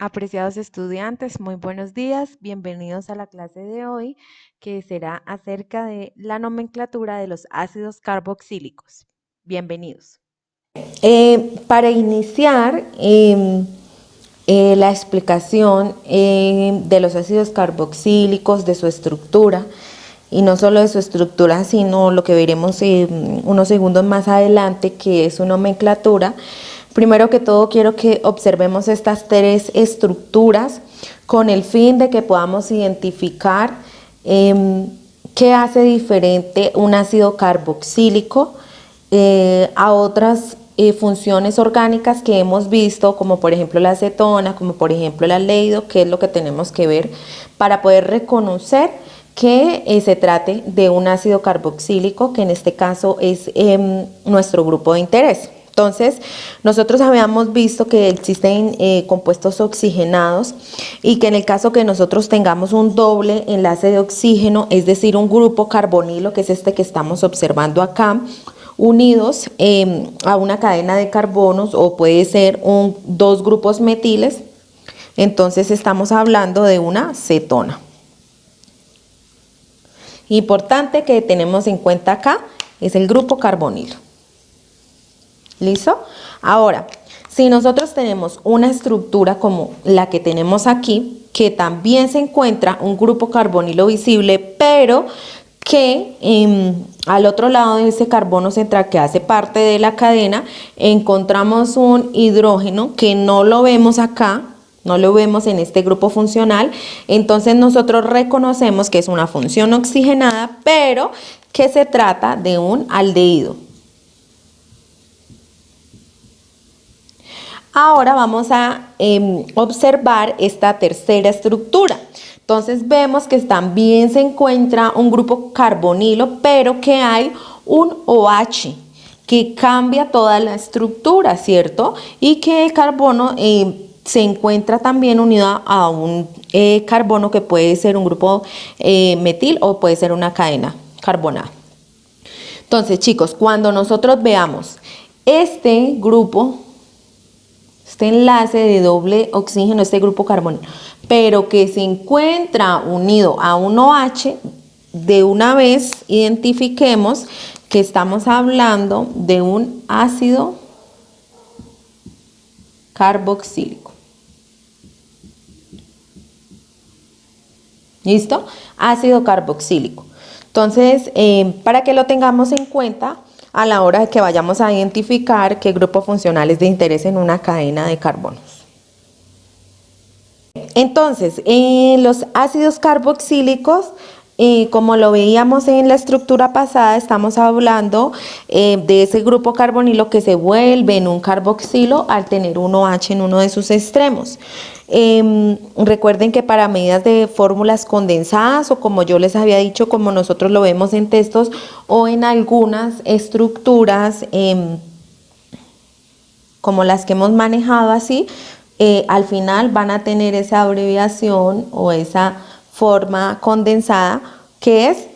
Apreciados estudiantes, muy buenos días. Bienvenidos a la clase de hoy, que será acerca de la nomenclatura de los ácidos carboxílicos. Bienvenidos. Para iniciar la explicación de los ácidos carboxílicos, de su estructura, y no solo de su estructura, sino lo que veremos unos segundos más adelante, que es su nomenclatura. Primero que todo, quiero que observemos estas tres estructuras con el fin de que podamos identificar qué hace diferente un ácido carboxílico a otras funciones orgánicas que hemos visto, como por ejemplo la acetona, como por ejemplo el aldehído, que es lo que tenemos que ver para poder reconocer que se trate de un ácido carboxílico, que en este caso es nuestro grupo de interés. Entonces, nosotros habíamos visto que existen compuestos oxigenados y que en el caso que nosotros tengamos un doble enlace de oxígeno, es decir, un grupo carbonilo, que es este que estamos observando acá, unidos a una cadena de carbonos, o puede ser dos grupos metiles, entonces estamos hablando de una cetona. Importante que tenemos en cuenta acá es el grupo carbonilo. ¿Listo? Ahora, si nosotros tenemos una estructura como la que tenemos aquí, que también se encuentra un grupo carbonilo visible, pero que al otro lado de ese carbono central que hace parte de la cadena, encontramos un hidrógeno que no lo vemos acá, no lo vemos en este grupo funcional, entonces nosotros reconocemos que es una función oxigenada, pero que se trata de un aldehído. Ahora vamos a observar esta tercera estructura. Entonces vemos que también se encuentra un grupo carbonilo, pero que hay un OH que cambia toda la estructura, ¿cierto? Y que el carbono se encuentra también unido a un carbono que puede ser un grupo metil o puede ser una cadena carbonada. Entonces, chicos, cuando nosotros veamos este grupo, este enlace de doble oxígeno, este grupo carbonilo, pero que se encuentra unido a un OH, de una vez identifiquemos que estamos hablando de un ácido carboxílico. ¿Listo? Ácido carboxílico. Entonces, para que lo tengamos en cuenta a la hora de que vayamos a identificar qué grupo funcional es de interés en una cadena de carbonos. Entonces, los ácidos carboxílicos, como lo veíamos en la estructura pasada, estamos hablando de ese grupo carbonilo que se vuelve en un carboxilo al tener un OH en uno de sus extremos. Recuerden que para medidas de fórmulas condensadas, o como yo les había dicho, como nosotros lo vemos en textos o en algunas estructuras como las que hemos manejado así, al final van a tener esa abreviación o esa forma condensada que es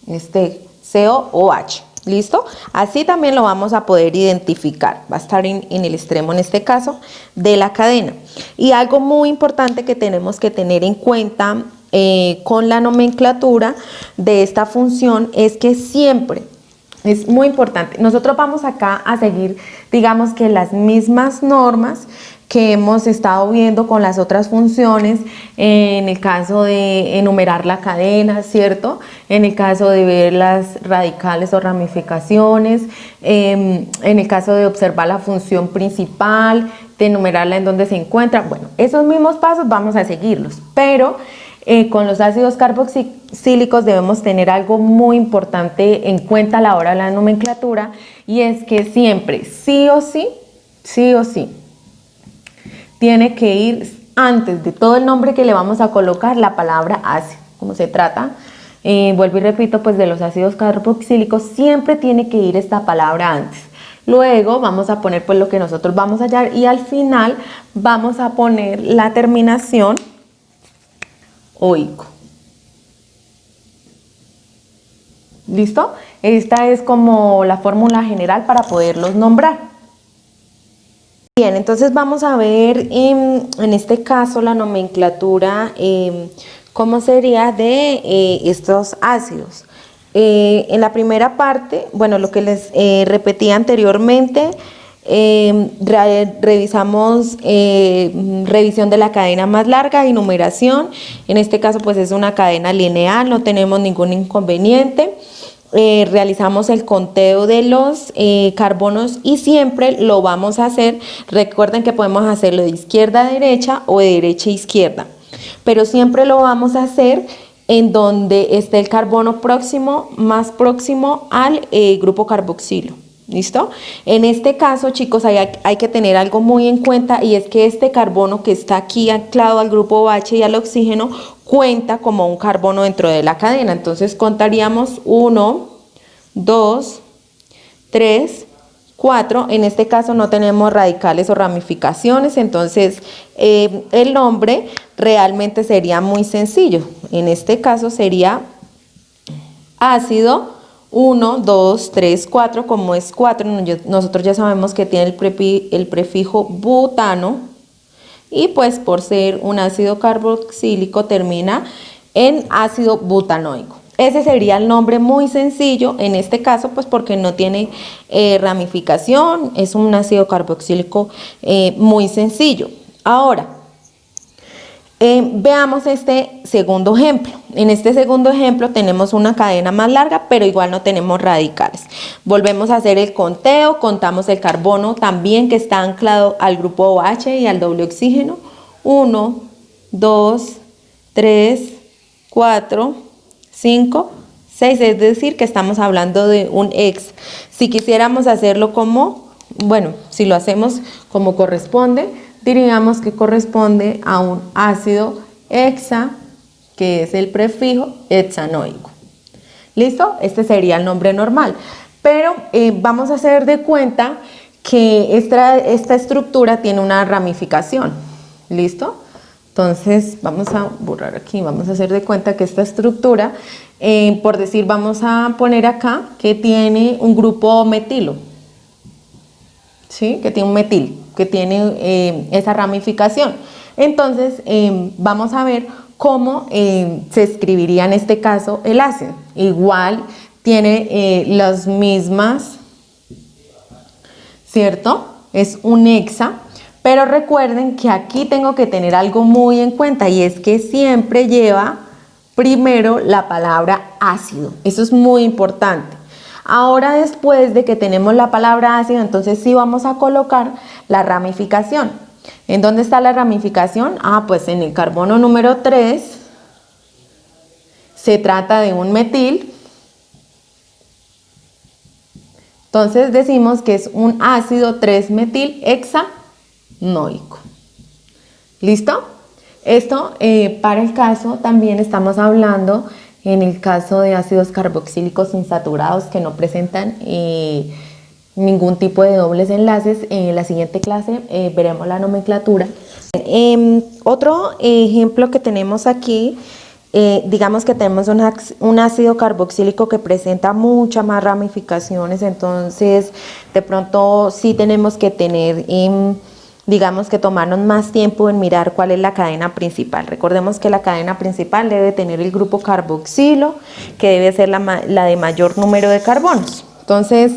este COOH. ¿Listo? Así también lo vamos a poder identificar. Va a estar en el extremo, en este caso, de la cadena. Y algo muy importante que tenemos que tener en cuenta con la nomenclatura de esta función es que siempre es muy importante. Nosotros vamos acá a seguir, digamos que las mismas normas que hemos estado viendo con las otras funciones, en el caso de enumerar la cadena, ¿cierto? En el caso de ver las radicales o ramificaciones, en el caso de observar la función principal, de enumerarla en donde se encuentra. Bueno, esos mismos pasos vamos a seguirlos, pero con los ácidos carboxílicos debemos tener algo muy importante en cuenta a la hora de la nomenclatura, y es que siempre, sí o sí, tiene que ir antes de todo el nombre que le vamos a colocar la palabra ácido. Como se trata, vuelvo y repito, pues de los ácidos carboxílicos, siempre tiene que ir esta palabra antes. Luego vamos a poner pues lo que nosotros vamos a hallar, y al final vamos a poner la terminación oico. ¿Listo? Esta es como la fórmula general para poderlos nombrar. Bien, entonces vamos a ver en este caso la nomenclatura, cómo sería de estos ácidos. En la primera parte, bueno, lo que les repetí anteriormente, revisamos revisión de la cadena más larga y numeración. En este caso pues es una cadena lineal, no tenemos ningún inconveniente. Realizamos el conteo de los carbonos y siempre lo vamos a hacer. Recuerden que podemos hacerlo de izquierda a derecha o de derecha a izquierda, pero siempre lo vamos a hacer en donde esté el carbono más próximo al grupo carboxilo. ¿Listo? En este caso, chicos, hay que tener algo muy en cuenta, y es que este carbono que está aquí anclado al grupo OH y al oxígeno cuenta como un carbono dentro de la cadena. Entonces contaríamos 1, 2, 3, 4. En este caso no tenemos radicales o ramificaciones, entonces el nombre realmente sería muy sencillo. En este caso sería ácido 1, 2, 3, 4, como es 4, nosotros ya sabemos que tiene el prefijo butano, y pues por ser un ácido carboxílico termina en ácido butanoico. Ese sería el nombre muy sencillo en este caso, pues porque no tiene ramificación, es un ácido carboxílico muy sencillo. Ahora, veamos este segundo ejemplo. En este segundo ejemplo tenemos una cadena más larga, pero igual no tenemos radicales. Volvemos a hacer el conteo, contamos el carbono también que está anclado al grupo OH y al doble oxígeno. 1, 2, 3, 4, 5, 6, es decir que estamos hablando de un ex. Si quisiéramos hacerlo si lo hacemos como corresponde, diríamos que corresponde a un ácido hexa, que es el prefijo hexanoico. ¿Listo? Este sería el nombre normal. Pero vamos a hacer de cuenta que esta estructura tiene una ramificación. ¿Listo? Entonces vamos a borrar aquí, vamos a hacer de cuenta que esta estructura, por decir, vamos a poner acá que tiene un grupo metilo. ¿Sí? Que tiene un metil, que tiene esa ramificación. Entonces vamos a ver cómo se escribiría en este caso el ácido. Igual tiene las mismas, ¿cierto? Es un hexa, pero recuerden que aquí tengo que tener algo muy en cuenta, y es que siempre lleva primero la palabra ácido. Eso es muy importante. Ahora, después de que tenemos la palabra ácido, entonces sí vamos a colocar la ramificación. ¿En dónde está la ramificación? Pues en el carbono número 3 se trata de un metil. Entonces decimos que es un ácido 3-metil hexanoico. ¿Listo? Esto para el caso también estamos hablando en el caso de ácidos carboxílicos insaturados que no presentan ningún tipo de dobles enlaces. En la siguiente clase veremos la nomenclatura. Otro ejemplo que tenemos aquí, digamos que tenemos un ácido carboxílico que presenta muchas más ramificaciones, entonces de pronto sí tenemos que tener digamos que tomarnos más tiempo en mirar cuál es la cadena principal. Recordemos que la cadena principal debe tener el grupo carboxilo, que debe ser la de mayor número de carbonos. Entonces,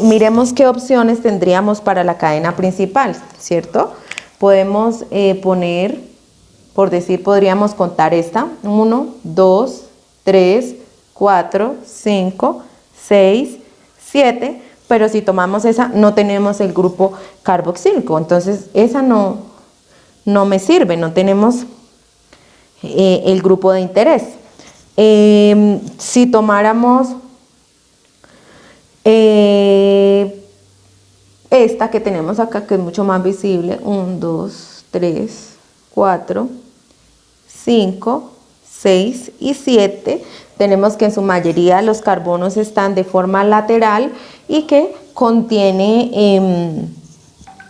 miremos qué opciones tendríamos para la cadena principal, ¿cierto? Podemos poner, por decir, podríamos contar esta: 1, 2, 3, 4, 5, 6, 7. Pero si tomamos esa, no tenemos el grupo carboxílico, entonces esa no me sirve, no tenemos el grupo de interés. Si tomáramos esta que tenemos acá, que es mucho más visible, 1, 2, 3, 4, 5, 6 y 7, tenemos que en su mayoría los carbonos están de forma lateral y que contiene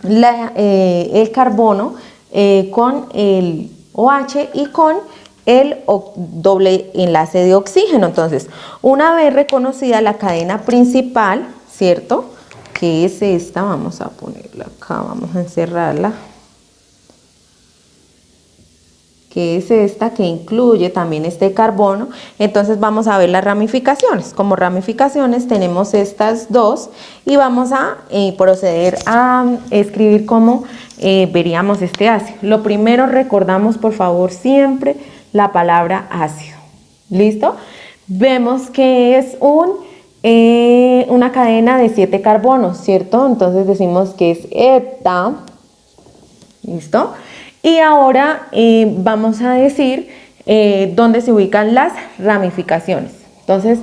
el carbono con el OH y con el doble enlace de oxígeno. Entonces, una vez reconocida la cadena principal, ¿cierto?, que es esta, vamos a ponerla acá, vamos a encerrarla, que es esta, que incluye también este carbono. Entonces vamos a ver las ramificaciones. Como ramificaciones tenemos estas dos y vamos a proceder a escribir cómo veríamos este ácido. Lo primero, recordamos por favor siempre la palabra ácido. ¿Listo? Vemos que es una cadena de 7 carbonos, ¿cierto? Entonces decimos que es hepta. ¿Listo? Y ahora vamos a decir dónde se ubican las ramificaciones. Entonces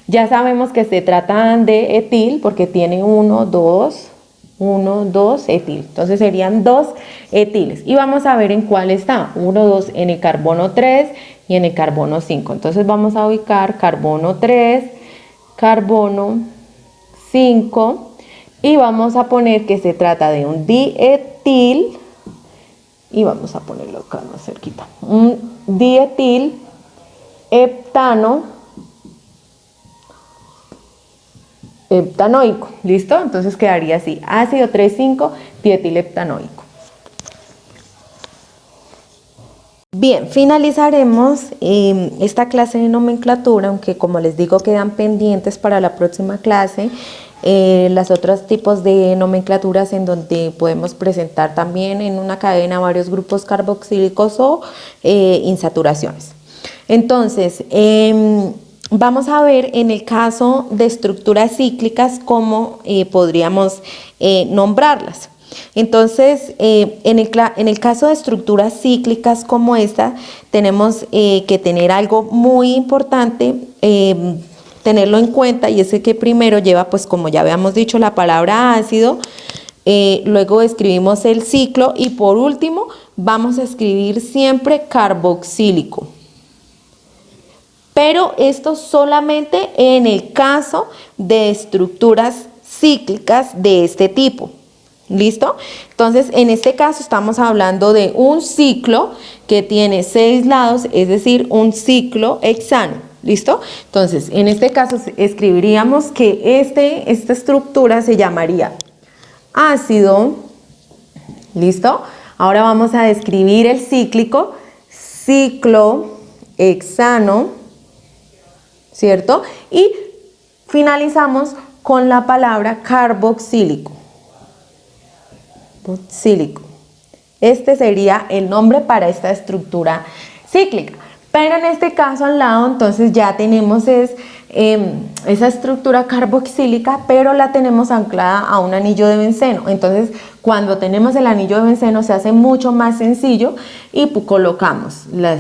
ya sabemos que se tratan de etil porque tiene 1, 2 etil. Entonces serían 2 etiles. Y vamos a ver en cuál está. 1, 2 en el carbono 3 y en el carbono 5. Entonces vamos a ubicar carbono 3, carbono 5 y vamos a poner que se trata de un dietil. Y vamos a ponerlo acá más cerquita. Un dietil heptanoico. ¿Listo? Entonces quedaría así. Ácido 3,5 dietil heptanoico. Bien, finalizaremos esta clase de nomenclatura, aunque como les digo quedan pendientes para la próxima clase los otros tipos de nomenclaturas en donde podemos presentar también en una cadena varios grupos carboxílicos o insaturaciones. Entonces, vamos a ver en el caso de estructuras cíclicas cómo podríamos nombrarlas. Entonces, en el caso de estructuras cíclicas como esta, tenemos que tener algo muy importante, tenerlo en cuenta, y es que primero lleva, pues como ya habíamos dicho, la palabra ácido, luego escribimos el ciclo y por último vamos a escribir siempre carboxílico. Pero esto solamente en el caso de estructuras cíclicas de este tipo. ¿Listo? Entonces, en este caso estamos hablando de un ciclo que tiene 6 lados, es decir, un ciclo hexano. ¿Listo? Entonces, en este caso escribiríamos que esta estructura se llamaría ácido. ¿Listo? Ahora vamos a describir el cíclico, ciclo hexano, ¿cierto? Y finalizamos con la palabra carboxílico. Este sería el nombre para esta estructura cíclica. Pero en este caso al lado, entonces ya tenemos esa estructura carboxílica, pero la tenemos anclada a un anillo de benceno. Entonces, cuando tenemos el anillo de benceno se hace mucho más sencillo y colocamos la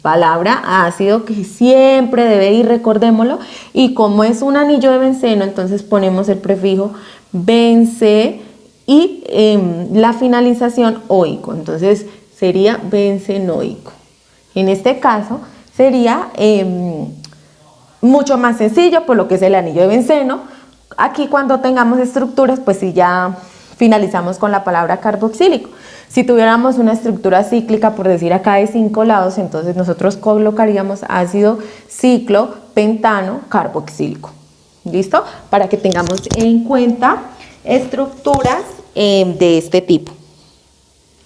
palabra ácido, que siempre debe ir, recordémoslo, y como es un anillo de benceno, entonces ponemos el prefijo bence y la finalización oico, entonces sería bencenoico. En este caso sería mucho más sencillo por lo que es el anillo de benceno. Aquí cuando tengamos estructuras, pues sí ya finalizamos con la palabra carboxílico. Si tuviéramos una estructura cíclica, por decir acá de 5 lados, entonces nosotros colocaríamos ácido ciclo pentano carboxílico. ¿Listo? Para que tengamos en cuenta estructuras de este tipo.